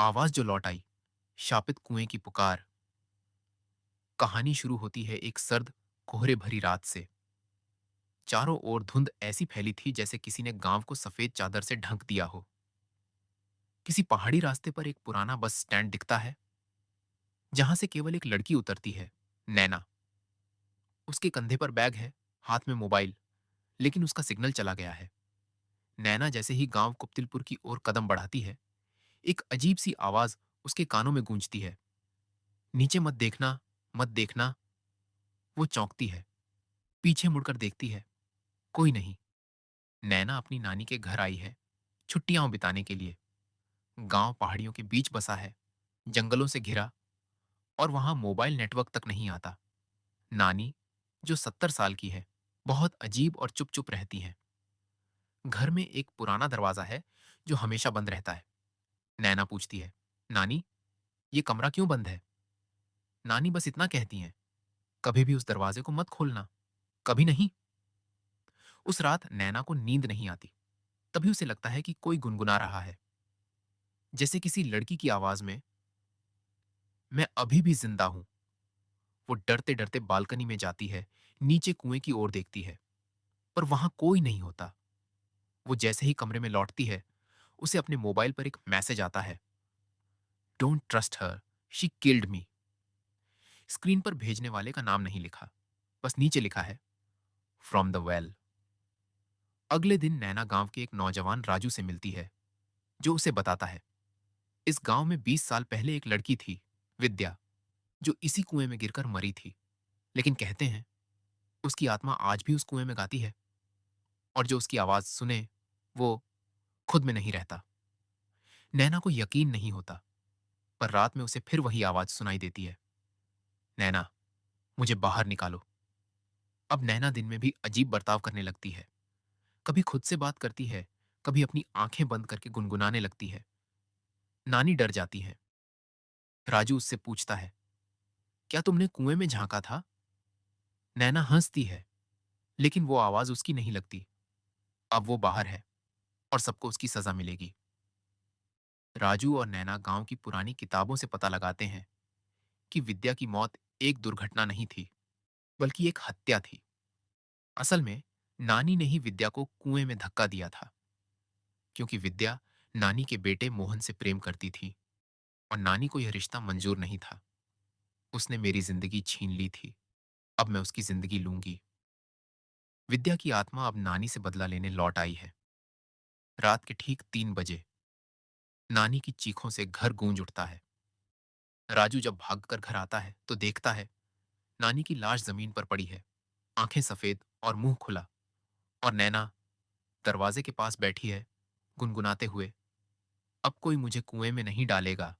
आवाज जो लौट आई, शापित कुएं की पुकार। कहानी शुरू होती है एक सर्द, कोहरे भरी रात से। चारों ओर धुंध ऐसी फैली थी जैसे किसी ने गांव को सफेद चादर से ढक दिया हो। किसी पहाड़ी रास्ते पर एक पुराना बस स्टैंड दिखता है, जहां से केवल एक लड़की उतरती है, नैना। उसके कंधे पर बैग है, हाथ में मोबाइल, लेकिन उसका सिग्नल चला गया है। नैना जैसे ही गांव कुप्तिलपुर की ओर कदम बढ़ाती है, एक अजीब सी आवाज उसके कानों में गूंजती है। नीचे मत देखना, मत देखना। वो चौंकती है, पीछे मुड़कर देखती है, कोई नहीं। नैना अपनी नानी के घर आई है, छुट्टियां बिताने के लिए। गांव पहाड़ियों के बीच बसा है, जंगलों से घिरा, और वहां मोबाइल नेटवर्क तक नहीं आता। नानी, जो 70 साल की है, बहुत अजीब और चुप चुप रहती हैं। घर में एक पुराना दरवाजा है जो हमेशा बंद रहता है। नैना पूछती है, नानी, ये कमरा क्यों बंद है? नानी बस इतना कहती हैं, कभी भी उस दरवाजे को मत खोलना। कभी नहीं। उस रात नैना को नींद नहीं आती। तभी उसे लगता है कि कोई गुनगुना रहा है, जैसे किसी लड़की की आवाज में, मैं अभी भी जिंदा हूं। वो डरते डरते बालकनी में जाती है, नीचे कुएं की ओर देखती है, पर वहां कोई नहीं होता। वो जैसे ही कमरे में लौटती है, उसे अपने मोबाइल पर एक मैसेज आता है, don't trust her, she killed me. Screen पर भेजने वाले का नाम नहीं लिखा, बस नीचे लिखा है, फ्रॉम द वेल। अगले दिन नैना गांव के एक नौजवान राजू से मिलती है, जो उसे बताता है, इस गांव में 20 साल पहले एक लड़की थी, विद्या, जो इसी कुएं में गिरकर मरी थी। लेकिन कहते हैं उसकी आत्मा आज भी उस कुएं में गाती है, और जो उसकी आवाज सुने, वो खुद में नहीं रहता। नैना को यकीन नहीं होता, पर रात में उसे फिर वही आवाज सुनाई देती है, नैना, मुझे बाहर निकालो। अब नैना दिन में भी अजीब बर्ताव करने लगती है। कभी खुद से बात करती है, कभी अपनी आंखें बंद करके गुनगुनाने लगती है। नानी डर जाती है। राजू उससे पूछता है, क्या तुमने कुएं में झांका था? नैना हंसती है, लेकिन वो आवाज उसकी नहीं लगती। अब वो बाहर है, और सबको उसकी सजा मिलेगी। राजू और नैना गांव की पुरानी किताबों से पता लगाते हैं कि विद्या की मौत एक दुर्घटना नहीं थी, बल्कि एक हत्या थी। असल में नानी ने ही विद्या को कुएं में धक्का दिया था, क्योंकि विद्या नानी के बेटे मोहन से प्रेम करती थी, और नानी को यह रिश्ता मंजूर नहीं था। उसने मेरी जिंदगी छीन ली थी, अब मैं उसकी जिंदगी लूंगी। विद्या की आत्मा अब नानी से बदला लेने लौट आई है। रात के ठीक 3 बजे नानी की चीखों से घर गूंज उठता है। राजू जब भागकर घर आता है तो देखता है नानी की लाश जमीन पर पड़ी है, आंखें सफेद और मुंह खुला। और नैना दरवाजे के पास बैठी है, गुनगुनाते हुए, अब कोई मुझे कुएं में नहीं डालेगा।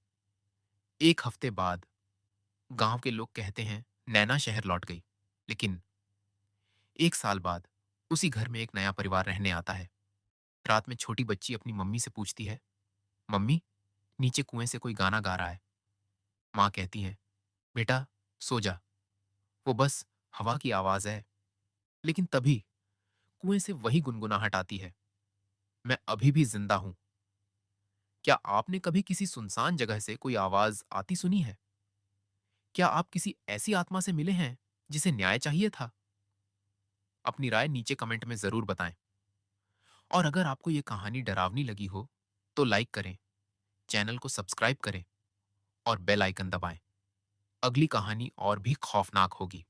1 हफ्ते बाद गांव के लोग कहते हैं नैना शहर लौट गई, लेकिन 1 साल बाद उसी घर में एक नया परिवार रहने आता है। रात में छोटी बच्ची अपनी मम्मी से पूछती है, मम्मी, नीचे कुएं से कोई गाना गा रहा है। माँ कहती है, बेटा, सो जा, वो बस हवा की आवाज है। लेकिन तभी कुएं से वही गुनगुनाहट आती है, मैं अभी भी जिंदा हूं। क्या आपने कभी किसी सुनसान जगह से कोई आवाज आती सुनी है? क्या आप किसी ऐसी आत्मा से मिले हैं जिसे न्याय चाहिए था? अपनी राय नीचे कमेंट में जरूर बताएं। और अगर आपको ये कहानी डरावनी लगी हो, तो लाइक करें, चैनल को सब्सक्राइब करें, और बेल आइकन दबाएं। अगली कहानी और भी खौफनाक होगी।